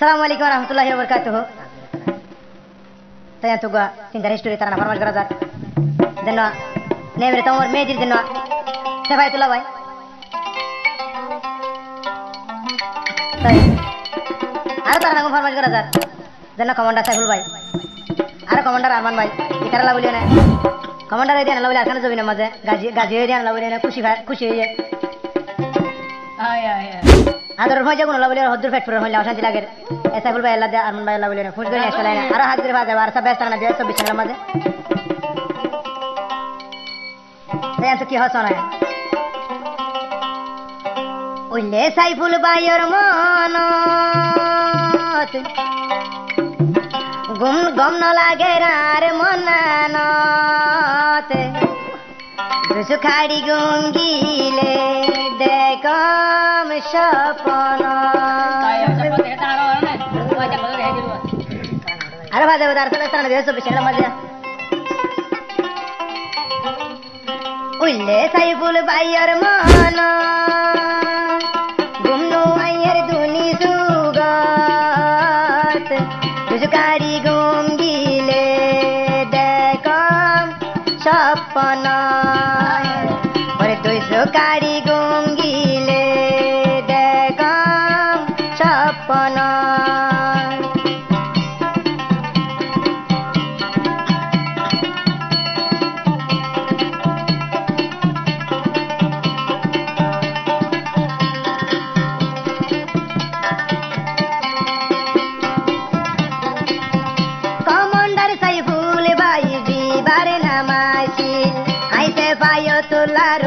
Assalamualaikum warahmatullahi wabarakatuh. Saya tuga tinggal history tarana farmaj garazat. Denno nemre tomor mejir denno. Safaitullah bhai. Saya. Aro tarana farmaj garazat. Denno commander Saiful bhai. Aro commander Arman bhai. Ikarala boliyo na. Commander edi ana boliyo akhana jobina maze. Gaji edi ana boliyo na খুশি হয়ে আদর হয়ে যাগুন লাবলিয়ার হদ্দুর ফেট পুরো হইলা অশান্তি লাগে এসাইফুল ভাই আল্লাহ দে আরমান ভাই লাবলিয়ার ফুস করে আসলে না আর হাত করে বাজে আর সব ব্যস্ত না দিয়ে সব বিছানার মাঝে তাই তো কি হসনা ওইলে সাইফুল ভাইয়ের মনত গম ন লাগে আর মনানত সুখাড়ি গঙ্গিলে দেখম স্বপ্ন আরে বাজে উদার সব দিয়ে সব বিছানার মাঝে উইলে সাইফুল ভাইয়ের মন গুমনু আইয়ের দুনি সুগত সুখাড়ি গঙ্গিলে দেখম স্বপ্ন গাড়ি গঙ্গিলে দেখাম স্বপ্ন কমান্ডার সাইফুল ভাই দিবার নামাইছিল আইতে পায়তুল্লাহর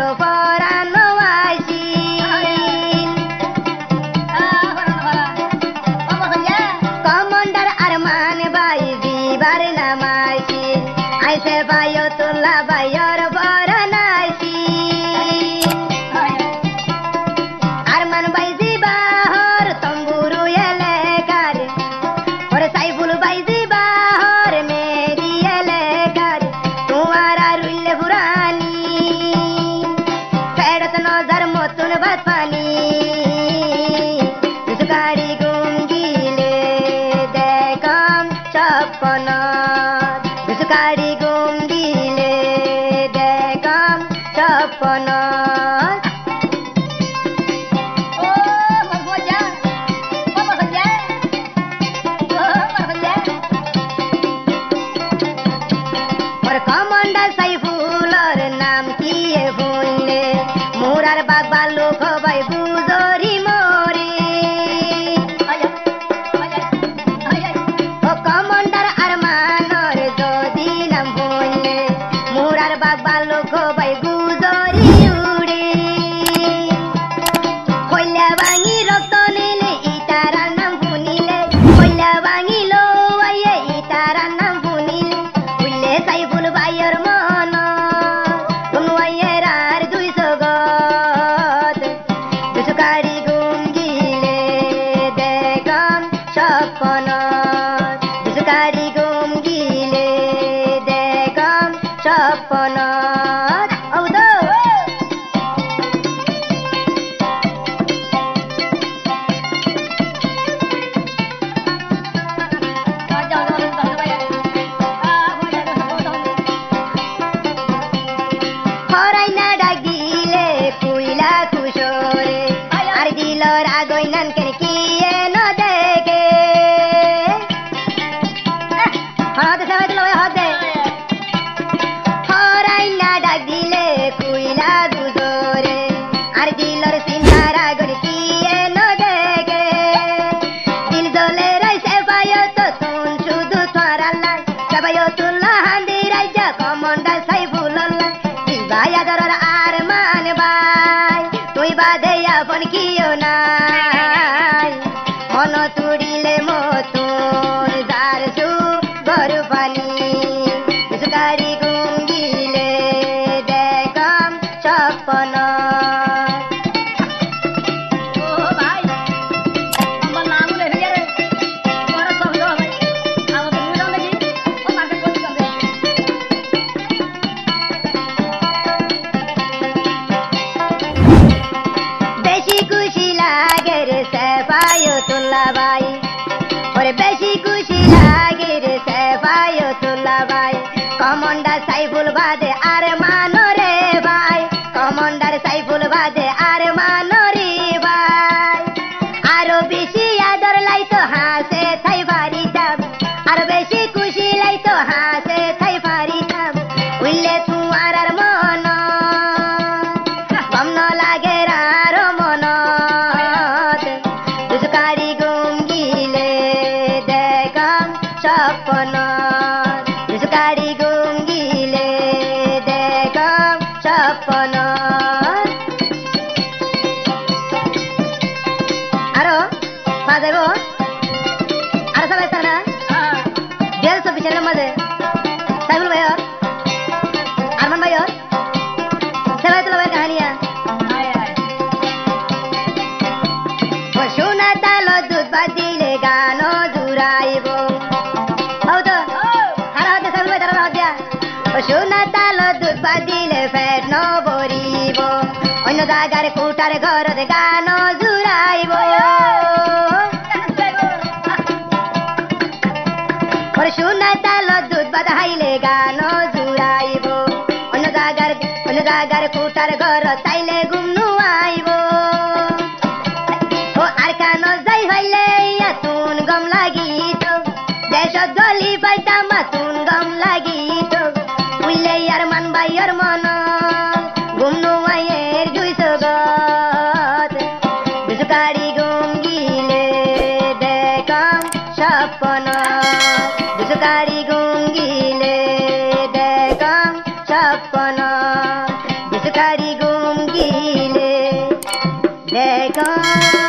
ওরে বেশি খুশি লাগে রে সেফায়তুল্লাহ ভাই কমান্ডার সাইফুল বাদে আর মানো রে ভাই কমান্ডার সাইফুল বাদে আর মানো রে ভাই আরো বেশি আদর লাইতো হাসে থাই বাড়িতাম আরো বেশি খুশি লাইতো হাসে থাই বাড়িতাম উইলে তোমার আর মন গমন লাগে আর মন দুজকারি গুঙ্গিলে দেখাম স্বপ্ন দুজকারি গুঙ্গিলে দেখাম স্বপ্ন আরো বাজাইব আরো সবাই না 124 এর মধ্যে সাইফুল ভাই আরমান ভাই সেবায়তুল্লাহ ভাইয়ের কাহিনিয়া সোনা তালো দুধ বাদিলে গান জুড়াইব হতো হারা হতে সাইফুল ভাই তারা হত্যা সোনা তালো দুধ বাদিলে ফেট ন ভরিব অন্য জায়গার কুটার ঘরে গান জুড়াইব সোনা তালো দুধ বাদাইলে গান জুড়াইব অন্য জায়গার কুটার ঘর চাইলে গুমনু আইব ও আর কান যাই হইলে তুন গম লাগিত দেশ গলি পাইতাম তুন গম লাগিত উইলে আর মান বাইয়ের মন গুমনু আইয়ের জুইস গত দুজকারি গুঙ্গিলে দেখাম স্বপ্ন দুজকারি গুঙ্গিলে দেখাম স্বপ্ন দুজকারি গুঙ্গিলে দেখাম